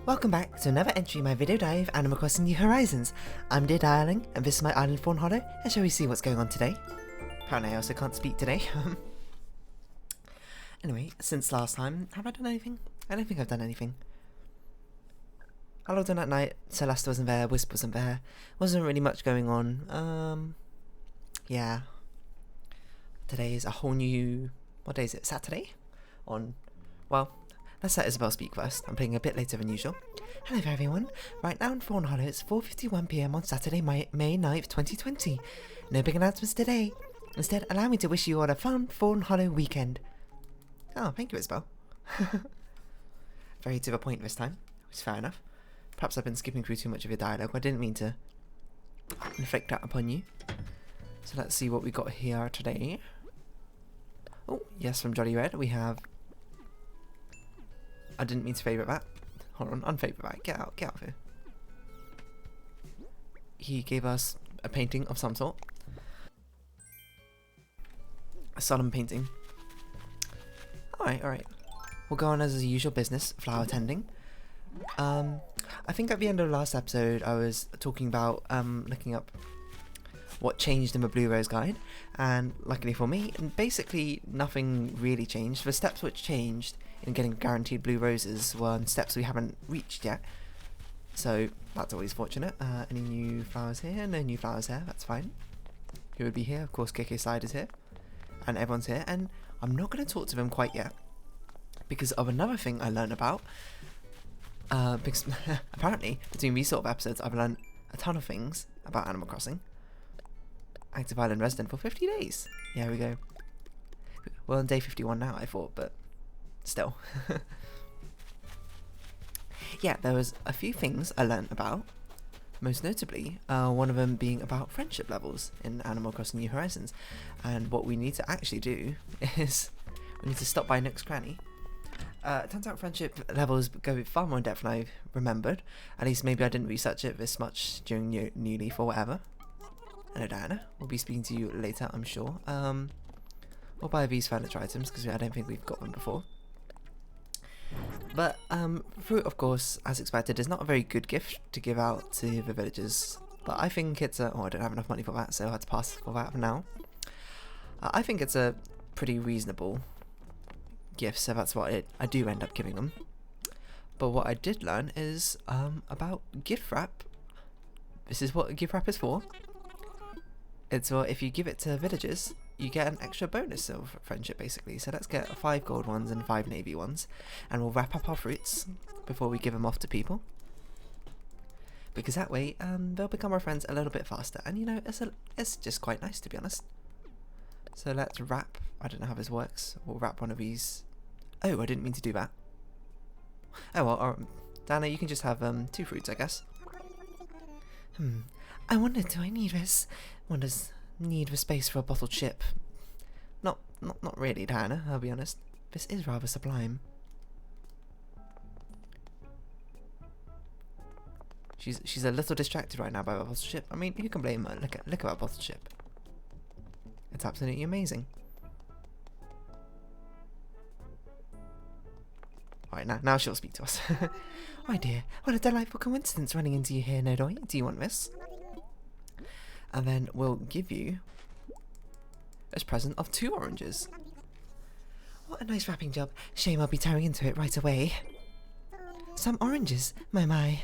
Welcome back to another entry in my video diary of Animal Crossing New Horizons. I'm Dear Darling, and this is my island Fawnhollow, and shall we see what's going on today? Apparently I also can't speak today. Anyway, since last time, have I done anything? I don't think I've done anything. I logged in at night, Celeste wasn't there, Wisp wasn't there, wasn't really much going on. Yeah. Today is a whole new, what day is it, Saturday? Well, let's let Isabel speak first. I'm playing a bit later than usual. Hello there everyone. Right now in Fawnhollow it's 4:51 PM on Saturday, May 9th, 2020. No big announcements today. Instead, allow me to wish you all a fun Fawnhollow weekend. Oh, thank you Isabel. Very to the point this time, which is fair enough. Perhaps I've been skipping through too much of your dialogue. I didn't mean to inflict that upon you. So let's see what we got here today. Oh, yes, from Jolly Red we have... I didn't mean to favourite that. Hold on, unfavourite that. Get out of here. He gave us a painting of some sort. A solemn painting. Alright. We'll go on as the usual business, flower tending. I think at the end of the last episode I was talking about looking up what changed in the Blue Rose Guide, and luckily for me, basically nothing really changed. The steps which changed in getting guaranteed blue roses were steps we haven't reached yet, so that's always fortunate. Any new flowers here? No new flowers there, that's fine. Who would be here? Of course KK Side is here, and everyone's here, and I'm not going to talk to them quite yet because of another thing I learned about. Because apparently between these sort of episodes I've learned a ton of things about Animal Crossing. Active Island resident for 50 days. Yeah, we go. Well, on day 51 now, I thought, but still. Yeah, there was a few things I learnt about. Most notably, one of them being about friendship levels in Animal Crossing New Horizons. And what we need to actually do is we need to stop by Nook's Cranny. It turns out friendship levels go far more in depth than I remembered. At least maybe I didn't research it this much during New Leaf or whatever. Hello Diana, we'll be speaking to you later I'm sure. We'll buy these furniture items because I don't think we've got them before. But fruit of course, as expected, is not a very good gift to give out to the villagers. But I think it's a... oh, I don't have enough money for that, so I had to pass for that for now. I think it's a pretty reasonable gift, so that's what I do end up giving them. But what I did learn is about gift wrap. This is what gift wrap is for. It's if you give it to villagers, you get an extra bonus of friendship basically. So let's get 5 gold ones and 5 navy ones, and we'll wrap up our fruits before we give them off to people. Because that way they'll become our friends a little bit faster, and you know, it's just quite nice to be honest. So let's wrap, I don't know how this works, we'll wrap one of these. Oh, I didn't mean to do that. Oh well, Dana, you can just have 2 fruits I guess. I wonder, do I need this? One does need the space for a bottled ship. Not really, Diana, I'll be honest. This is rather sublime. She's a little distracted right now by the bottled ship. I mean, who can blame her? Look at that bottled ship. It's absolutely amazing. Alright, now she'll speak to us. My dear, what a delightful coincidence running into you here, Nodoi. Do you want this? And then we'll give you a present of 2 oranges. What a nice wrapping job. Shame I'll be tearing into it right away. Some oranges, my.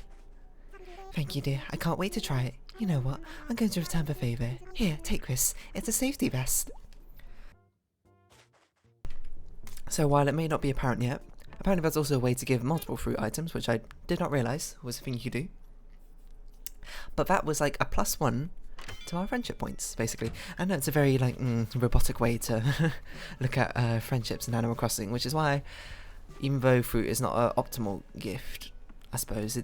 Thank you, dear. I can't wait to try it. You know what? I'm going to return the favour. Here, take this. It's a safety vest. So while it may not be apparent yet, apparently there's also a way to give multiple fruit items, which I did not realise was a thing you could do. But that was like a +1 to our friendship points, basically. I know it's a very like robotic way to look at friendships in Animal Crossing, which is why, even though fruit is not an optimal gift, I suppose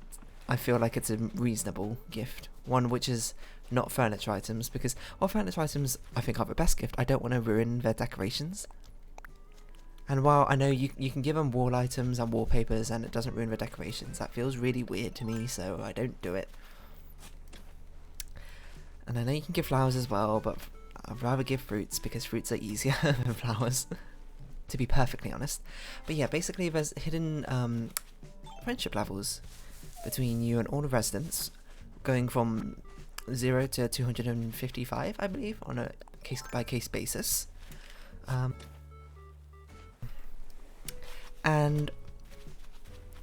I feel like it's a reasonable gift, one which is not furniture items, because while furniture items I think are the best gift, I don't want to ruin their decorations. And while I know you can give them wall items and wallpapers and it doesn't ruin the decorations, that feels really weird to me, so I don't do it. And I know you can give flowers as well, but I'd rather give fruits because fruits are easier than flowers, to be perfectly honest. But yeah, basically there's hidden friendship levels between you and all the residents, going from 0 to 255, I believe, on a case-by-case basis. And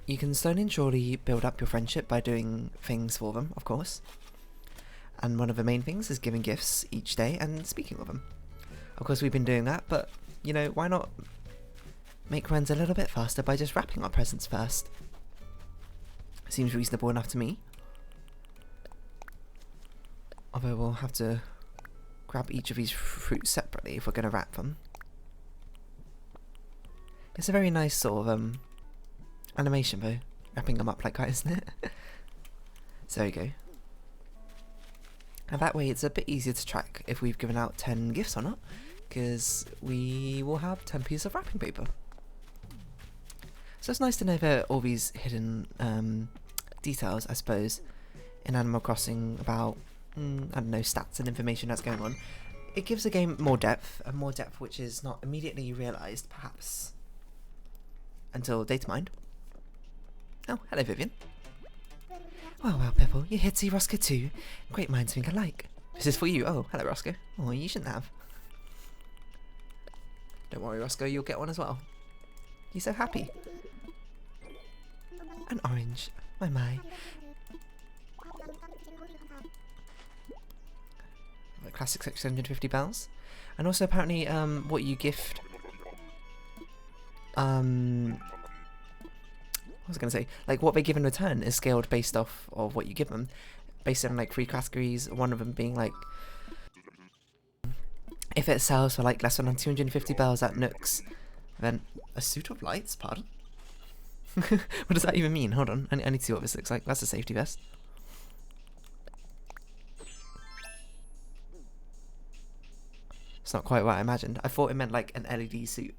you can slowly and surely build up your friendship by doing things for them, of course. And one of the main things is giving gifts each day and speaking with them. Of course, we've been doing that, but, you know, why not make friends a little bit faster by just wrapping our presents first? Seems reasonable enough to me. Although we'll have to grab each of these fruits separately if we're going to wrap them. It's a very nice sort of animation though, wrapping them up like that, isn't it? So there you go. And that way it's a bit easier to track if we've given out 10 gifts or not, because we will have 10 pieces of wrapping paper. So it's nice to know that all these hidden details, I suppose, in Animal Crossing about, I don't know, stats and information that's going on. It gives the game more depth, and more depth which is not immediately realised, perhaps, until data mined. Oh, hello Vivian. Well, Pipple, you're here to see Roscoe too. Great minds think alike. This is for you. Oh, hello Roscoe. Oh, you shouldn't have. Don't worry Roscoe, you'll get one as well. You're so happy. An orange. My. Classic 650 bells. And also apparently what you gift... I was going to say, like, what they give in return is scaled based off of what you give them, based on, like, 3 categories, one of them being, like, if it sells for, like, less than 250 bells at Nooks, then a suit of lights, pardon? What does that even mean? Hold on, I need to see what this looks like. That's a safety vest. It's not quite what I imagined. I thought it meant, like, an LED suit.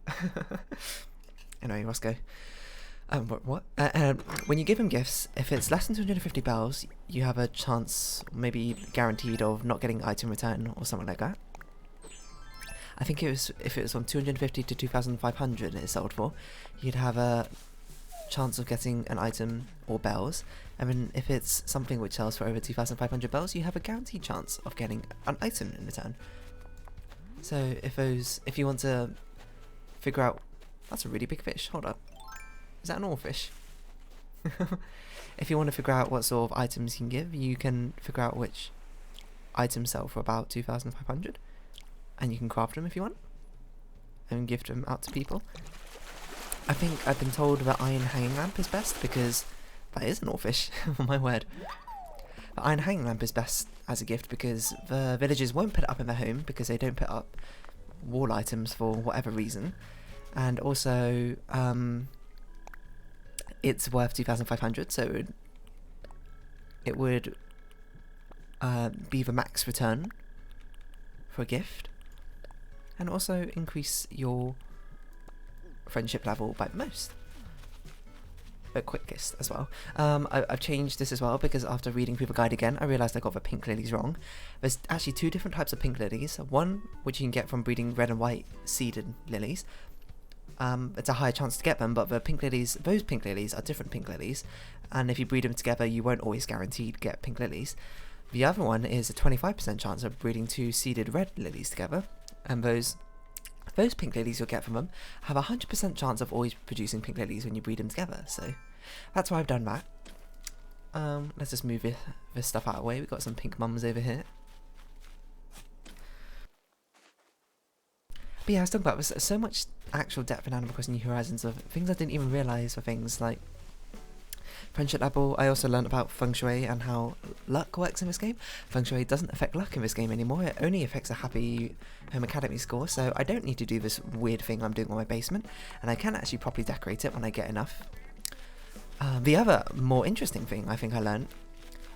Anyway, Roscoe. When you give them gifts, if it's less than 250 bells, you have a chance, maybe guaranteed, of not getting item return or something like that. I think if it was from 250 to 2,500 it sold for, you'd have a chance of getting an item or bells. And then if it's something which sells for over 2,500 bells, you have a guaranteed chance of getting an item in return. So if you want to figure out, that's a really big fish. Hold up. Is that an oarfish? If you want to figure out what sort of items you can give, you can figure out which items sell for about 2,500, and you can craft them if you want, and gift them out to people. I think I've been told that iron hanging lamp is best, because that is an oarfish. Oh my word. The iron hanging lamp is best as a gift because the villagers won't put it up in their home because they don't put up wall items for whatever reason, and also it's worth 2,500, so it would be the max return for a gift, and also increase your friendship level by the most, but quickest as well. I've changed this as well because after reading through the guide again, I realised I got the pink lilies wrong. There's actually 2 different types of pink lilies. One which you can get from breeding red and white seeded lilies. It's a higher chance to get them, but the pink lilies, those pink lilies are different pink lilies, and if you breed them together you won't always guaranteed get pink lilies. The other one is a 25% chance of breeding 2 seeded red lilies together, and those pink lilies you'll get from them have a 100% chance of always producing pink lilies when you breed them together, so that's why I've done that. Let's just move this stuff out of the way. We've got some pink mums over here. But yeah, I was talking about, there's so much actual depth in Animal Crossing New Horizons of things I didn't even realise were things like friendship level. I also learned about feng shui and how luck works in this game. Feng shui doesn't affect luck in this game anymore, it only affects a happy home academy score, so I don't need to do this weird thing I'm doing on my basement, and I can actually properly decorate it when I get enough. The other more interesting thing I think I learned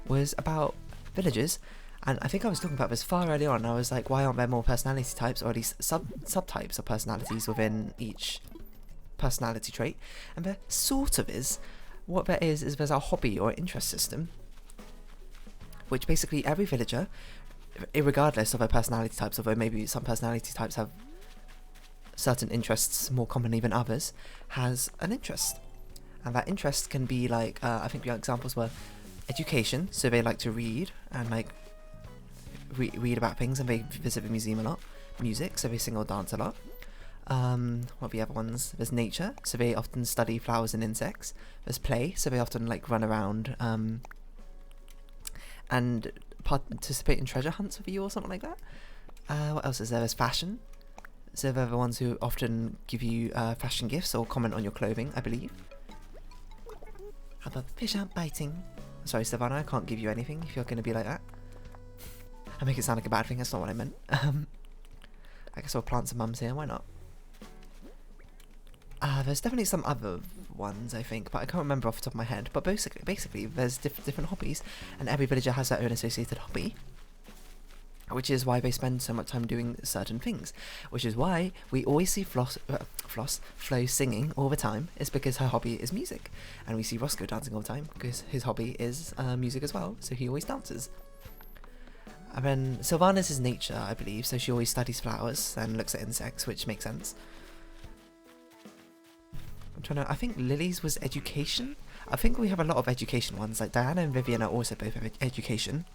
was about villagers. And I think I was talking about this far early on. I was like, why aren't there more personality types, or at least subtypes of personalities within each personality trait? And there sort of is. What there is there's a hobby or interest system, which basically every villager, irregardless of their personality types, although maybe some personality types have certain interests more commonly than others, has an interest. And that interest can be like, I think the examples were education, so they like to read and like read about things, and they visit the museum a lot. Music, so they sing or dance a lot. What are the other ones? There's nature, so they often study flowers and insects. There's play, so they often like run around and participate in treasure hunts with you or something like that. What else is there? There's fashion, so they're the ones who often give you fashion gifts or comment on your clothing, I believe. How about fish aren't biting? Sorry, Savannah, I can't give you anything if you're going to be like that. I make it sound like a bad thing, that's not what I meant. I guess I'll plant some mums here, why not? There's definitely some other ones, I think, but I can't remember off the top of my head. But basically there's different hobbies, and every villager has their own associated hobby, which is why they spend so much time doing certain things. Which is why we always see Flo singing all the time, is because her hobby is music. And we see Roscoe dancing all the time, because his hobby is music as well, so he always dances. And then Sylvana's is nature, I believe, so she always studies flowers and looks at insects, which makes sense. I think Lily's was education. I think we have a lot of education ones, like Diana and Vivian are also both have education.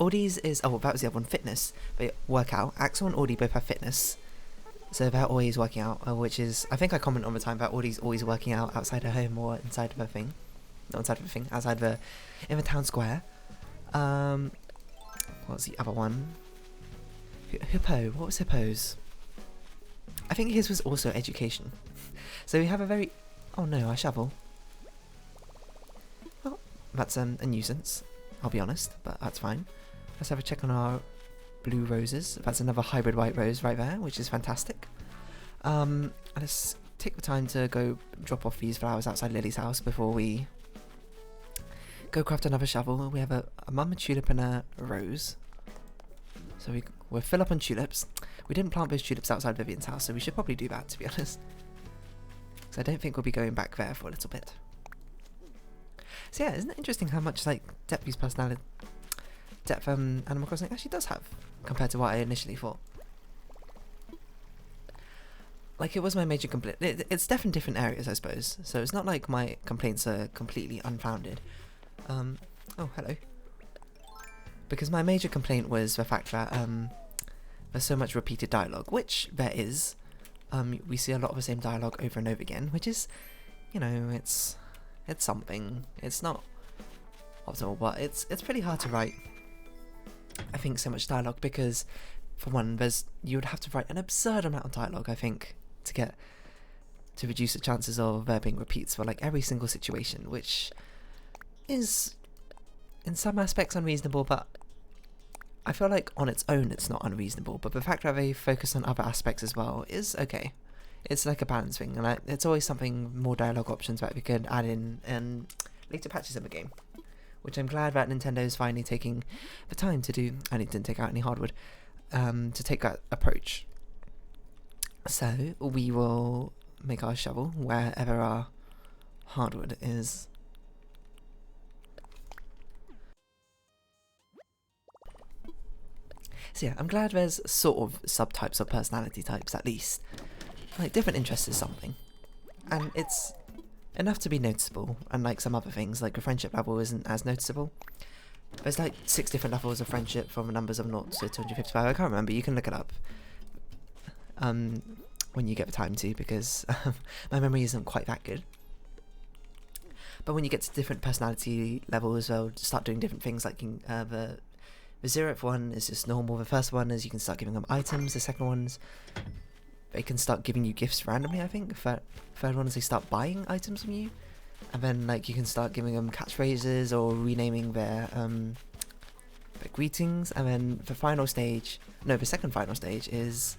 Audie's is, that was the other one, fitness. They work out. Axel and Audie both have fitness, so they're always working out, which is, I think I comment all the time that Audie's always working out outside her home or inside of her thing. Not inside of her thing, in the town square. What's the other one? Hippo. What was Hippo's? I think his was also education. So we have a very... Oh no, a shovel. Well, that's a nuisance, I'll be honest, but that's fine. Let's have a check on our blue roses. That's another hybrid white rose right there, which is fantastic. Let's take the time to go drop off these flowers outside Lily's house before we go craft another shovel. We have a mum, a tulip, and a rose. So we'll fill up on tulips. We didn't plant those tulips outside Vivian's house, so we should probably do that, to be honest. Because I don't think we'll be going back there for a little bit. So yeah, isn't it interesting how much like depth personality Animal Crossing actually does have compared to what I initially thought. Like, it was my major complaint. It's definitely different areas, I suppose. So it's not like my complaints are completely unfounded. Oh, hello. Because my major complaint was the fact that there's so much repeated dialogue, which there is. We see a lot of the same dialogue over and over again, which is, you know, it's something. It's not optimal, but it's pretty hard to write, I think, so much dialogue, because for one, you would have to write an absurd amount of dialogue, I think, to reduce the chances of there being repeats for like every single situation, which is in some aspects unreasonable, but I feel like on its own it's not unreasonable, but the fact that they focus on other aspects as well is okay. It's like a balance thing, and it's always something, more dialogue options that we could add in later patches of the game, which I'm glad that Nintendo is finally taking the time to do, and it didn't take out any hardwood, to take that approach. So we will make our shovel wherever our hardwood is. So yeah, I'm glad there's sort of subtypes of personality types, at least. Like, different interests is something. And it's enough to be noticeable, unlike some other things, like a friendship level isn't as noticeable. There's like 6 different levels of friendship from the numbers of 0 to 255, I can't remember, you can look it up. When you get the time to, because my memory isn't quite that good. But when you get to different personality levels, they'll start doing different things, like the 0th one is just normal, the first one is you can start giving them items, the second one's they can start giving you gifts randomly, I think. The third one is they start buying items from you, and then like you can start giving them catchphrases or renaming their greetings, and then the second final stage is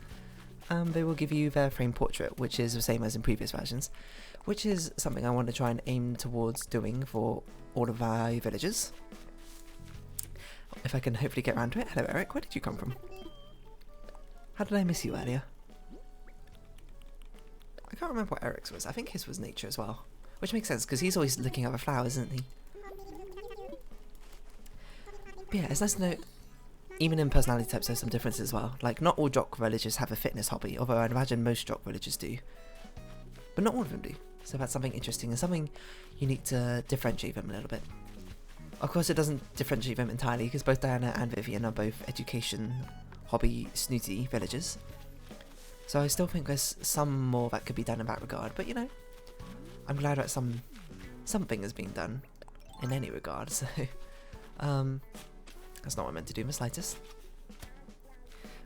they will give you their framed portrait, which is the same as in previous versions, which is something I want to try and aim towards doing for all of my villagers. If I can hopefully get around to it. Hello Eric, where did you come from? How did I miss you earlier? I can't remember what Eric's was. I think his was nature as well, which makes sense because he's always looking at the flowers, isn't he? But yeah, it's nice to know, even in personality types there's some differences as well. Like, not all Jock villagers have a fitness hobby, although I'd imagine most Jock villagers do. But not all of them do. So that's something interesting and something unique to differentiate them a little bit. Of course, it doesn't differentiate them entirely because both Diana and Vivian are both education, hobby, snooty villagers. So I still think there's some more that could be done in that regard. But you know, I'm glad that something is being done in any regard. So that's not what I meant to do in the slightest.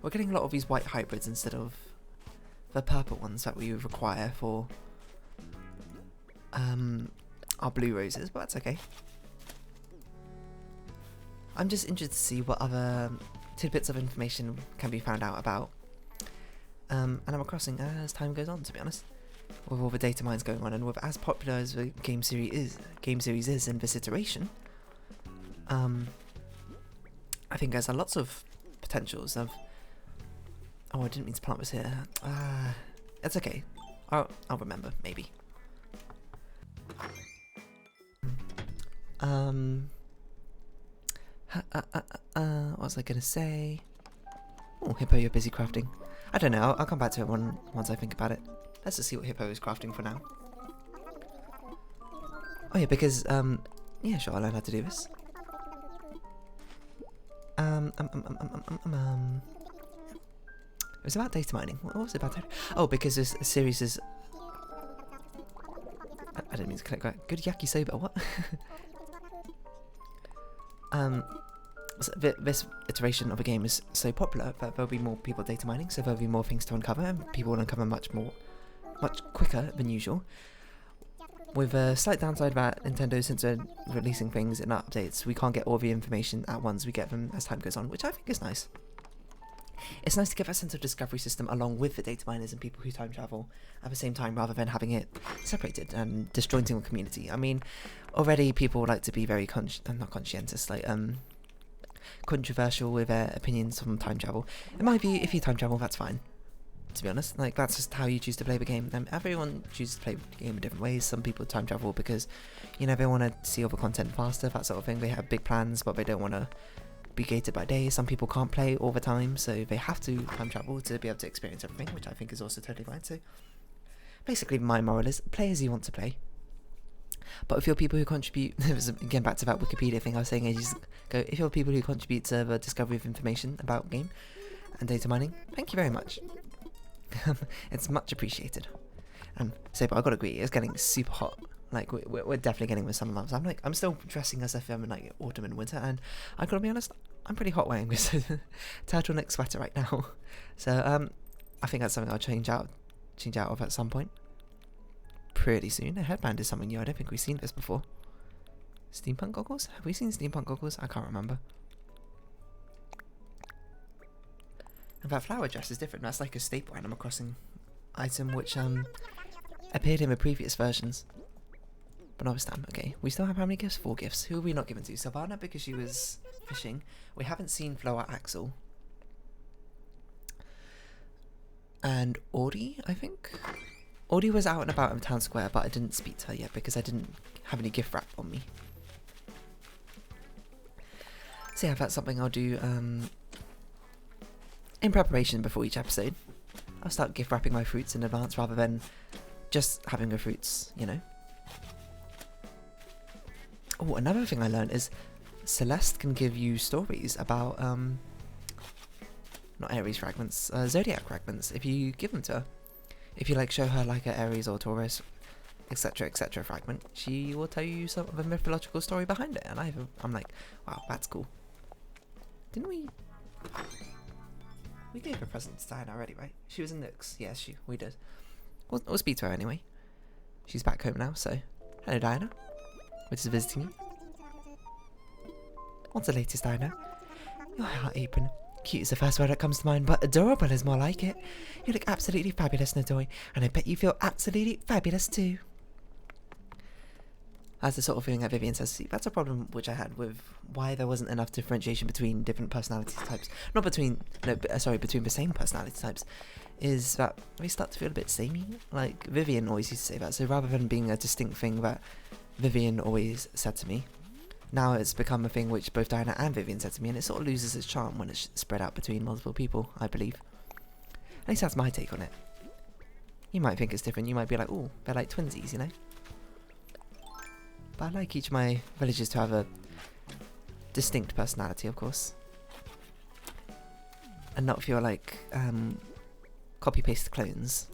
We're getting a lot of these white hybrids instead of the purple ones that we require for our blue roses, but that's okay. I'm just interested to see what other tidbits of information can be found out about Animal Crossing as time goes on, to be honest. With all the data mines going on and with as popular as the game series is in this iteration, I think there's lots of potentials of... Oh, I didn't mean to plant this here. It's okay. I'll remember, maybe. What was I gonna say? Oh, Hippo, you're busy crafting. I don't know, I'll come back to it once I think about it. Let's just see what Hippo is crafting for now. Oh yeah, because, yeah, sure, I'll learn how to do this. It was about data mining. What was it about? Oh, because this series is... I didn't mean to click that. Good yakisoba, what? So this iteration of a game is so popular that there'll be more people data mining, so there'll be more things to uncover, and people will uncover much quicker than usual. With a slight downside that Nintendo, since they're releasing things in updates, we can't get all the information at once, we get them as time goes on, which I think is nice. It's nice to get that sense of discovery system along with the data miners and people who time travel at the same time, rather than having it separated and disjointing the community. I mean, already people like to be very not conscientious, like controversial with their opinions from time travel. In my view, if you time travel, that's fine. To be honest, like that's just how you choose to play the game. Everyone chooses to play the game in different ways. Some people time travel because, you know, they want to see all the content faster, that sort of thing. They have big plans, but they don't want to be gated by day. Some people can't play all the time, so they have to time travel to be able to experience everything, which I think is also totally fine. So basically my moral is play as you want to play, but if you're people who contribute, again back to that Wikipedia thing I was saying ages ago, if you're people who contribute to the discovery of information about game and data mining, thank you very much. It's much appreciated. So but I gotta agree, it's getting super hot. Like we're definitely getting with summer months. I'm still dressing as if I'm in like autumn and winter, and I gotta be honest, I'm pretty hot wearing this turtleneck sweater right now. So I think that's something I'll change out of at some point. Pretty soon. A headband is something new. I don't think we've seen this before. Steampunk goggles? Have we seen steampunk goggles? I can't remember. And that flower dress is different. That's like a staple Animal Crossing item which appeared in the previous versions. But not this time. Okay, we still have how many gifts? 4 gifts. Who are we not given to? Savannah, because she was fishing. We haven't seen Flower Axel. And Audie, I think? Audie was out and about in the town square, but I didn't speak to her yet because I didn't have any gift wrap on me. So yeah, that's something I'll do in preparation before each episode. I'll start gift wrapping my fruits in advance rather than just having the fruits, you know. Oh, another thing I learned is Celeste can give you stories about, not Aries fragments, Zodiac fragments, if you give them to her. If you like show her like an Aries or Taurus, etc, etc fragment, she will tell you some of the mythological story behind it, and I'm like, wow, that's cool. Didn't we? We gave a present to Diana already, right? She was in Nooks. Yes, we did. We'll speak to her anyway. She's back home now, so hello Diana. Which is visiting you. What's the latest, Diana? Your heart apron. Cute is the first word that comes to mind, but adorable is more like it. You look absolutely fabulous, Nadoi, and I bet you feel absolutely fabulous too. That's the sort of feeling that Vivian says. See, that's a problem which I had with why there wasn't enough differentiation between different personality types. Not between, no, sorry, between the same personality types. Is that we start to feel a bit samey. Like Vivian always used to say that. So rather than being a distinct thing that Vivian always said to me, now it's become a thing which both Diana and Vivian said to me, and it sort of loses its charm when it's spread out between multiple people, I believe. At least that's my take on it. You might think it's different. You might be like, oh, they're like twinsies, you know? But I like each of my villages to have a distinct personality, of course. And not feel like copy-paste clones.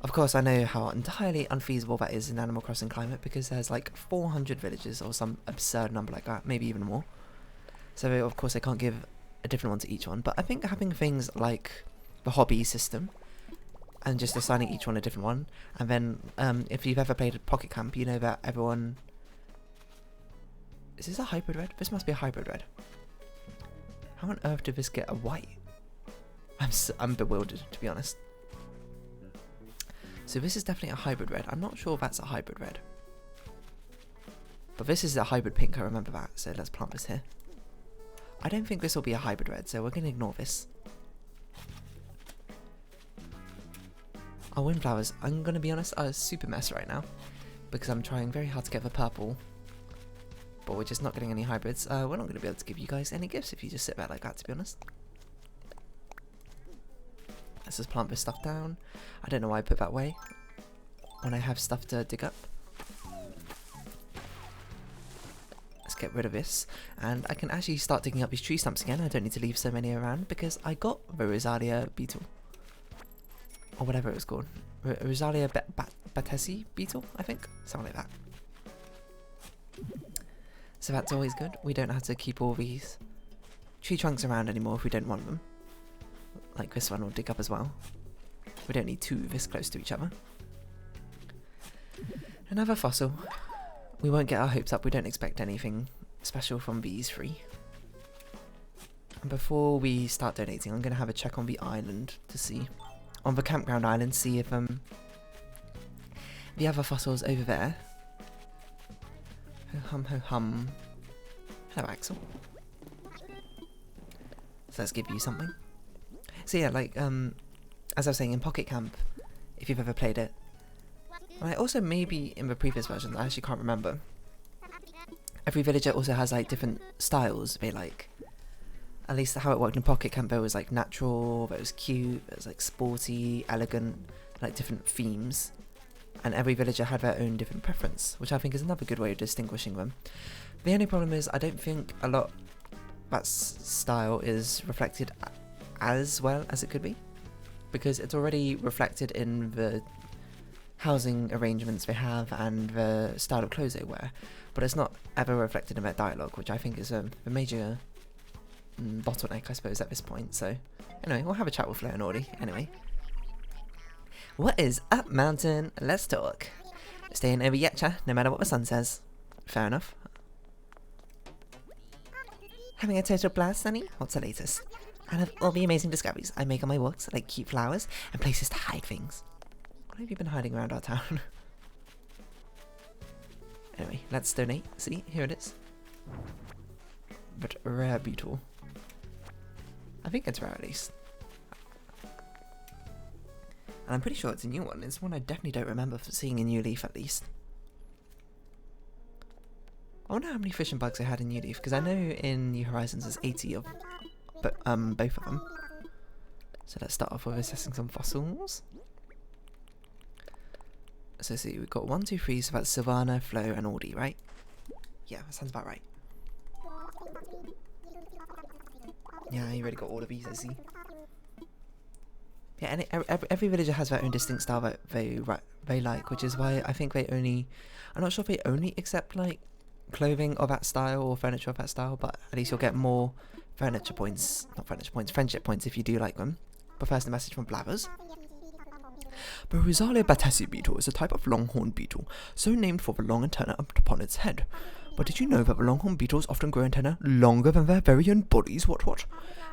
Of course, I know how entirely unfeasible that is in Animal Crossing climate, because there's like 400 villages or some absurd number like that, maybe even more. So of course I can't give a different one to each one, but I think having things like the hobby system and just assigning each one a different one, and then if you've ever played Pocket Camp, you know that everyone... Is this a hybrid red? This must be a hybrid red. How on earth did this get a white? I'm bewildered, to be honest. So this is definitely a hybrid red. I'm not sure if that's a hybrid red. But this is a hybrid pink, I remember that, so let's plant this here. I don't think this will be a hybrid red, so we're going to ignore this. Our windflowers, I'm going to be honest, are a super mess right now. Because I'm trying very hard to get the purple. But we're just not getting any hybrids. We're not going to be able to give you guys any gifts if you just sit there like that, to be honest. Let's just plant this stuff down. I don't know why I put that way when I have stuff to dig up. Let's get rid of this. And I can actually start digging up these tree stumps again. I don't need to leave so many around because I got the Rosalia beetle. Or whatever it was called. Rosalia batesi beetle, I think? Something like that. So that's always good. We don't have to keep all these tree trunks around anymore if we don't want them. Like this one will dig up as well. We don't need two this close to each other. Another fossil. We won't get our hopes up. We don't expect anything special from these three. And before we start donating, I'm going to have a check on the island to see. On the campground island, see if the other fossils over there. Ho hum ho hum. Hello, Axel. So let's give you something. So yeah, like as I was saying, in Pocket Camp, if you've ever played it, and I also maybe in the previous versions, I actually can't remember. Every villager also has like different styles they like. At least how it worked in Pocket Camp, there was like natural, there was cute, there was like sporty, elegant, like different themes. And every villager had their own different preference, which I think is another good way of distinguishing them. The only problem is I don't think a lot that style is reflected as well as it could be, because it's already reflected in the housing arrangements they have and the style of clothes they wear, but it's not ever reflected in their dialogue, which I think is a major bottleneck, I suppose, at this point. So anyway, we'll have a chat with Flair and Audie anyway. What is up, Mountain? Let's talk. Staying over Yetcha, no matter what the sun says. Fair enough. Having a total blast, Sunny? What's the latest? I love all the amazing discoveries I make on my walks, like cute flowers and places to hide things. What have you been hiding around our town? Anyway, let's donate. See, here it is. But rare beetle. I think it's rare at least. And I'm pretty sure it's a new one. It's one I definitely don't remember seeing in New Leaf, at least. I wonder how many fish and bugs I had in New Leaf, because I know in New Horizons there's 80 of both of them. So let's start off with assessing some fossils. So see, we've got 1, 2, 3, so that's Savannah, Flo, and Audie, right? Yeah, that sounds about right. Yeah, you already got all of these, I see. Yeah, and every villager has their own distinct style that they like, which is why I think they only... I'm not sure if they only accept, like, clothing of that style or furniture of that style, but at least you'll get more friendship points if you do like them. But first, a message from Blathers. The Rosalia batesi beetle is a type of longhorn beetle, so named for the long antenna upon its head. But did you know that the longhorn beetles often grow antennae longer than their very own bodies? What?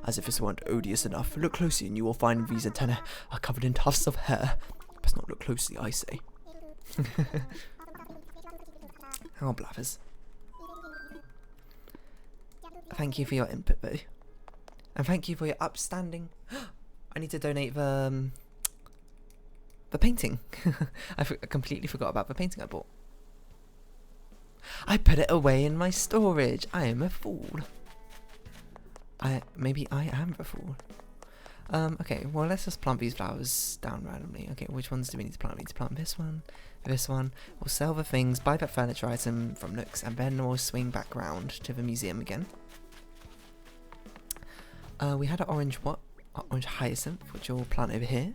As if this weren't odious enough, look closely and you will find these antennae are covered in tufts of hair. Best not look closely, I say. Oh, Blathers. Thank you for your input, though. And thank you for your upstanding... I need to donate the painting. I completely forgot about the painting I bought. I put it away in my storage. I am a fool. Maybe I am the fool. Okay, well let's just plant these flowers down randomly. Okay, which ones do we need to plant? We need to plant this one, this one. We'll sell the things, buy that furniture item from Nooks, and then we'll swing back round to the museum again. We had an orange orange hyacinth, which we'll plant over here.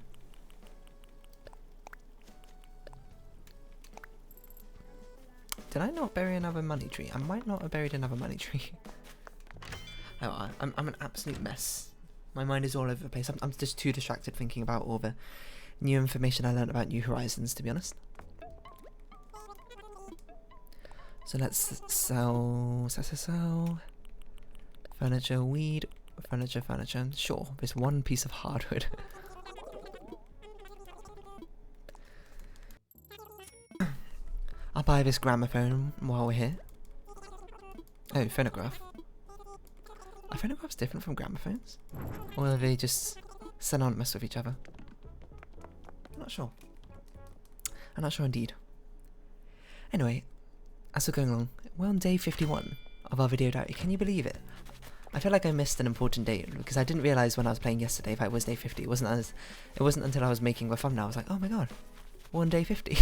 Did I not bury another money tree? I might not have buried another money tree. Oh, I'm an absolute mess. My mind is all over the place. I'm just too distracted thinking about all the new information I learned about New Horizons, to be honest. So let's sell furniture, weed, furniture. Sure, this one piece of hardwood. I'll buy this gramophone while we're here. Oh, phonograph. Are phonographs different from gramophones? Or are they just synonymous with each other? I'm not sure. I'm not sure indeed. Anyway, as we're going along, we're on day 51 of our video diary. Can you believe it? I feel like I missed an important date because I didn't realise when I was playing yesterday if it was day 50. It wasn't until I was making the thumbnail I was like, oh my god, we're on day 50.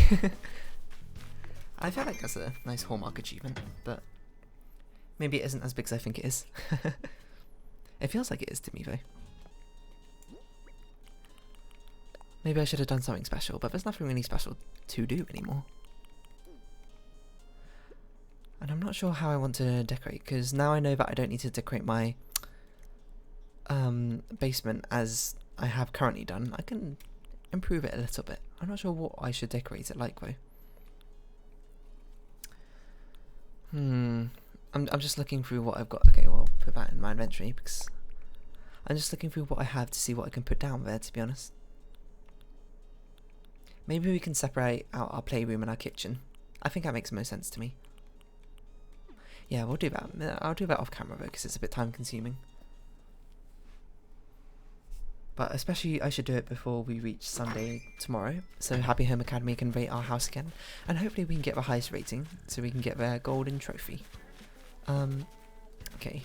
I feel like that's a nice hallmark achievement, but maybe it isn't as big as I think it is. It feels like it is to me though. Maybe I should have done something special, but there's nothing really special to do anymore. And I'm not sure how I want to decorate, because now I know that I don't need to decorate my basement as I have currently done. I can improve it a little bit. I'm not sure what I should decorate it like though. I'm just looking through what I've got. Okay, well, put that in my inventory because I'm just looking through what I have to see what I can put down there, to be honest. Maybe we can separate out our playroom and our kitchen. I think that makes most sense to me. Yeah, we'll do that. I'll do that off camera though because it's a bit time consuming. But especially I should do it before we reach Sunday tomorrow, so Happy Home Academy can rate our house again, and hopefully we can get the highest rating so we can get their golden trophy. Okay.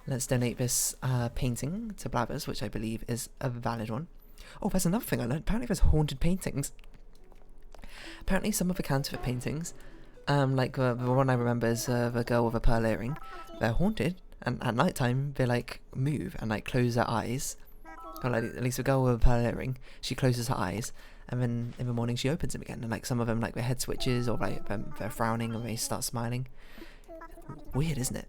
Let's donate this painting to Blathers, which I believe is a valid one. Oh, there's another thing I learned. Apparently there's haunted paintings. Apparently some of the counterfeit paintings, like the one I remember is the girl with a pearl earring, they're haunted, and at night time they like move and like close their eyes. Or like, at least the girl with a pearl earring, she closes her eyes, and then in the morning she opens them again, and like some of them like their head switches, or like they're frowning and they start smiling. Weird, isn't it?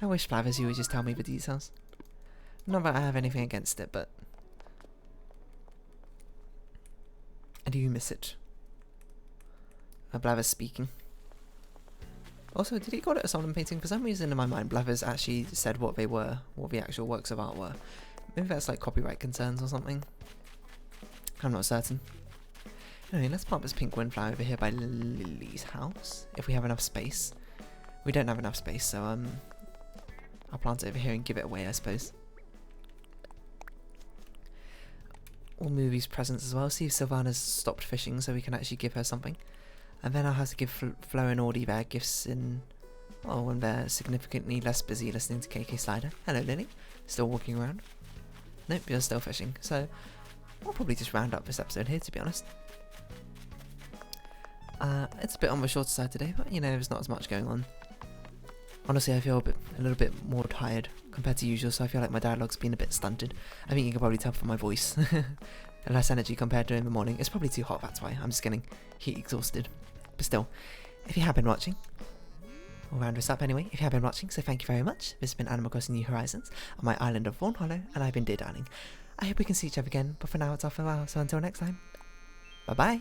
I wish Blathers you would just tell me the details. Not that I have anything against it, but I do miss it. Blathers speaking. Also, did he call it a solemn painting? For some reason in my mind, Blathers actually said what they were, what the actual works of art were. Maybe that's like copyright concerns or something. I'm not certain. Anyway, let's plant this pink windflower over here by Lily's house, if we have enough space. We don't have enough space, so I'll plant it over here and give it away, I suppose. We'll move these presents as well, see if Sylvana's stopped fishing so we can actually give her something. And then I'll have to give Flo and Audie their gifts in, well, when they're significantly less busy listening to KK Slider. Hello Lily, still walking around? Nope, you're still fishing, so we'll probably just round up this episode here, to be honest. It's a bit on the shorter side today, but you know, there's not as much going on. Honestly, I feel a little bit more tired compared to usual, so I feel like my dialogue's been a bit stunted. I think you can probably tell from my voice. Less energy compared to in the morning. It's probably too hot, that's why. I'm just getting heat exhausted. But still, if you have been watching, we'll round this up anyway. If you have been watching, so thank you very much. This has been Animal Crossing New Horizons on my island of Fawnhollow, and I've been Dear Darling. I hope we can see each other again, but for now it's off for a while, so until next time, bye bye!